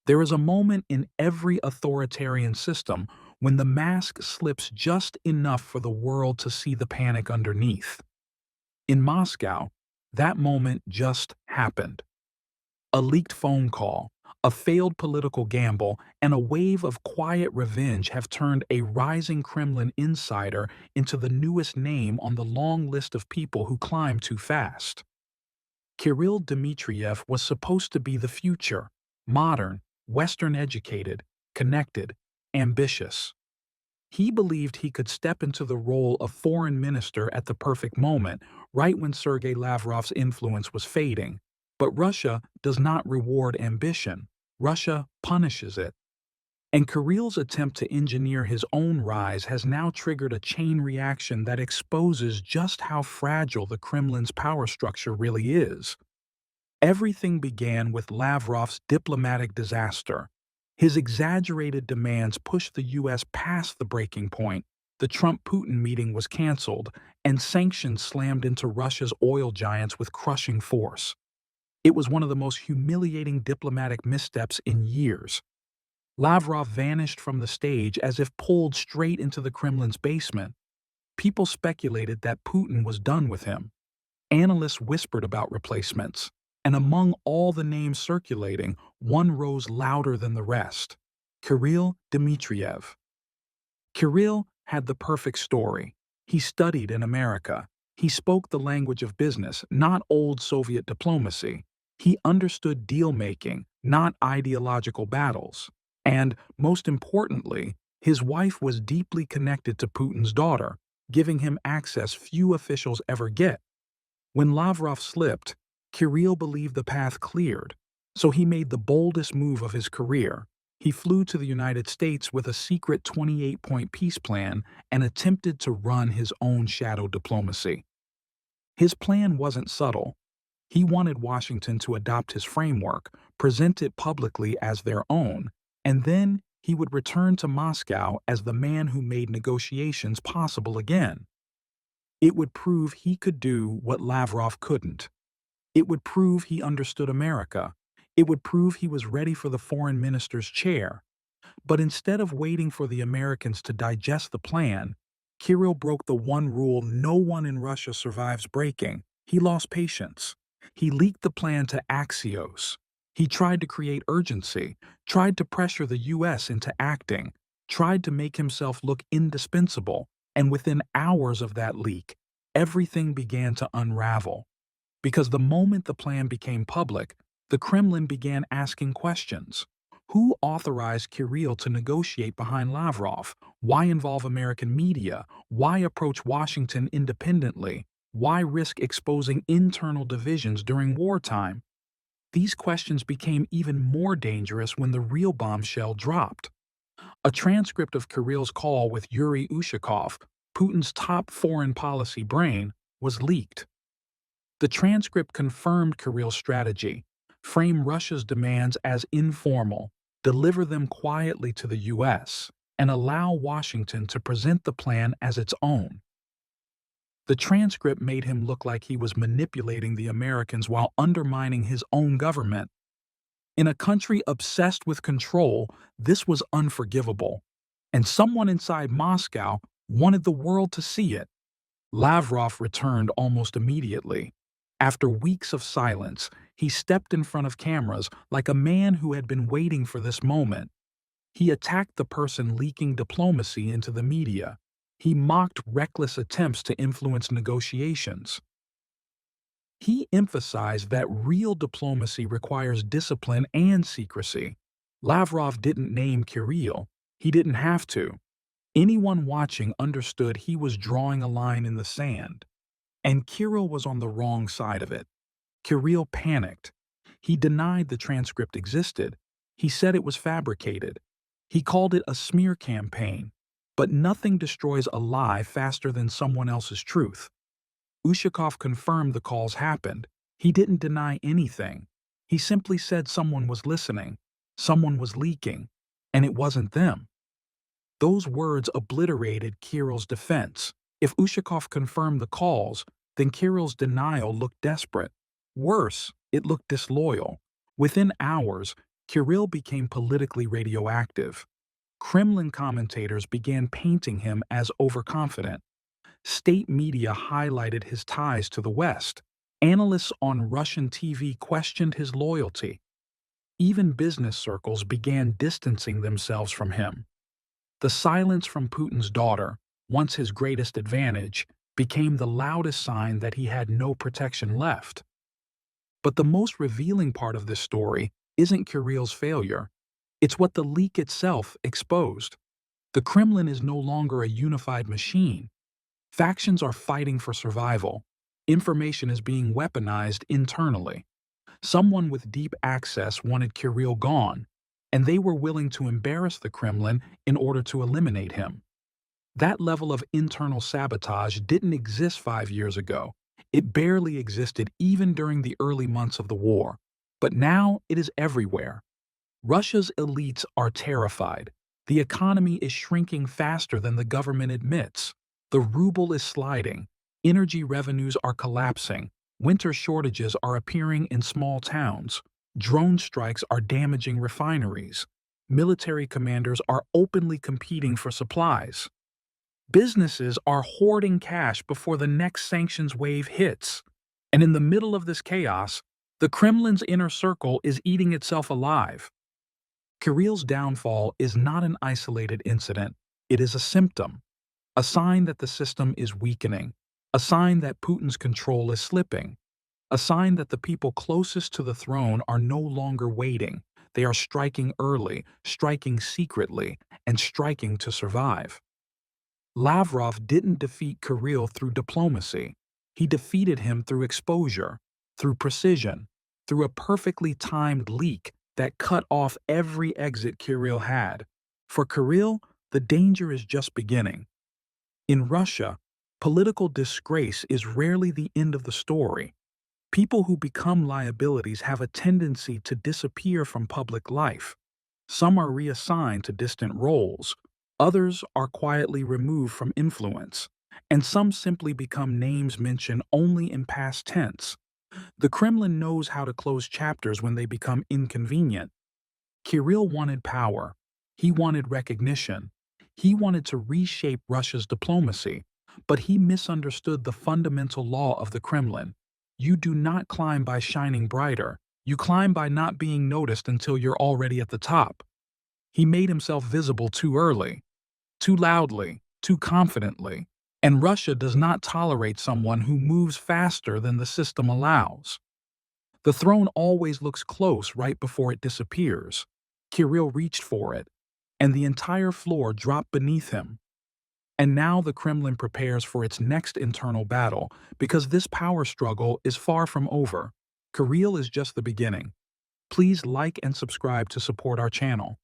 There is a moment in every authoritarian system when the mask slips just enough for the world to see the panic underneath. In Moscow, that moment just happened. A leaked phone call, a failed political gamble, and a wave of quiet revenge have turned a rising Kremlin insider into the newest name on the long list of people who climb too fast. Kirill Dmitriyev was supposed to be the future, modern, Western-educated, connected, ambitious. He believed he could step into the role of foreign minister at the perfect moment, right when Sergey Lavrov's influence was fading. But Russia does not reward ambition. Russia punishes it. And Kirill's attempt to engineer his own rise has now triggered a chain reaction that exposes just how fragile the Kremlin's power structure really is. Everything began with Lavrov's diplomatic disaster. His exaggerated demands pushed the U.S. past the breaking point. The Trump-Putin meeting was canceled, and sanctions slammed into Russia's oil giants with crushing force. It was one of the most humiliating diplomatic missteps in years. Lavrov vanished from the stage as if pulled straight into the Kremlin's basement. People speculated that Putin was done with him. Analysts whispered about replacements, and among all the names circulating, one rose louder than the rest: Kirill Dmitriyev. Kirill had the perfect story. He studied in America. He spoke the language of business, not old Soviet diplomacy. He understood deal-making, not ideological battles. And, most importantly, his wife was deeply connected to Putin's daughter, giving him access few officials ever get. When Lavrov slipped, Kirill believed the path cleared, so he made the boldest move of his career. He flew to the United States with a secret 28-point peace plan and attempted to run his own shadow diplomacy. His plan wasn't subtle. He wanted Washington to adopt his framework, present it publicly as their own, and then he would return to Moscow as the man who made negotiations possible again. It would prove he could do what Lavrov couldn't. It would prove he understood America. It would prove he was ready for the foreign minister's chair. But instead of waiting for the Americans to digest the plan, Kirill broke the one rule no one in Russia survives breaking. He lost patience. He leaked the plan to Axios. He tried to create urgency, tried to pressure the U.S. into acting, tried to make himself look indispensable, and within hours of that leak, everything began to unravel. Because the moment the plan became public, the Kremlin began asking questions. Who authorized Kirill to negotiate behind Lavrov? Why involve American media? Why approach Washington independently? Why risk exposing internal divisions during wartime? These questions became even more dangerous when the real bombshell dropped. A transcript of Kirill's call with Yuri Ushakov, Putin's top foreign policy brain, was leaked. The transcript confirmed Kirill's strategy: frame Russia's demands as informal, deliver them quietly to the U.S., and allow Washington to present the plan as its own. The transcript made him look like he was manipulating the Americans while undermining his own government. In a country obsessed with control, this was unforgivable, and someone inside Moscow wanted the world to see it. Lavrov returned almost immediately. After weeks of silence, he stepped in front of cameras like a man who had been waiting for this moment. He attacked the person leaking diplomacy into the media. He mocked reckless attempts to influence negotiations. He emphasized that real diplomacy requires discipline and secrecy. Lavrov didn't name Kirill. He didn't have to. Anyone watching understood he was drawing a line in the sand. And Kirill was on the wrong side of it. Kirill panicked. He denied the transcript existed. He said it was fabricated. He called it a smear campaign. But nothing destroys a lie faster than someone else's truth. Ushakov confirmed the calls happened. He didn't deny anything. He simply said someone was listening, someone was leaking, and it wasn't them. Those words obliterated Kirill's defense. If Ushakov confirmed the calls, then Kirill's denial looked desperate. Worse, it looked disloyal. Within hours, Kirill became politically radioactive. Kremlin commentators began painting him as overconfident. State media highlighted his ties to the West. Analysts on Russian TV questioned his loyalty. Even business circles began distancing themselves from him. The silence from Putin's daughter, once his greatest advantage, became the loudest sign that he had no protection left. But the most revealing part of this story isn't Kirill's failure. It's what the leak itself exposed. The Kremlin is no longer a unified machine. Factions are fighting for survival. Information is being weaponized internally. Someone with deep access wanted Kirill gone, and they were willing to embarrass the Kremlin in order to eliminate him. That level of internal sabotage didn't exist 5 years ago. It barely existed even during the early months of the war. But now it is everywhere. Russia's elites are terrified. The economy is shrinking faster than the government admits. The ruble is sliding. Energy revenues are collapsing. Winter shortages are appearing in small towns. Drone strikes are damaging refineries. Military commanders are openly competing for supplies. Businesses are hoarding cash before the next sanctions wave hits. And in the middle of this chaos, the Kremlin's inner circle is eating itself alive. Kirill's downfall is not an isolated incident. It is a symptom, a sign that the system is weakening, a sign that Putin's control is slipping, a sign that the people closest to the throne are no longer waiting. They are striking early, striking secretly, and striking to survive. Lavrov didn't defeat Kirill through diplomacy. He defeated him through exposure, through precision, through a perfectly timed leak that cut off every exit Kirill had. For Kirill, the danger is just beginning. In Russia, political disgrace is rarely the end of the story. People who become liabilities have a tendency to disappear from public life. Some are reassigned to distant roles, others are quietly removed from influence, and some simply become names mentioned only in past tense. The Kremlin knows how to close chapters when they become inconvenient. Kirill wanted power. He wanted recognition. He wanted to reshape Russia's diplomacy, but he misunderstood the fundamental law of the Kremlin. You do not climb by shining brighter. You climb by not being noticed until you're already at the top. He made himself visible too early, too loudly, too confidently. And Russia does not tolerate someone who moves faster than the system allows. The throne always looks close right before it disappears. Kirill reached for it, and the entire floor dropped beneath him. And now the Kremlin prepares for its next internal battle, because this power struggle is far from over. Kirill is just the beginning. Please like and subscribe to support our channel.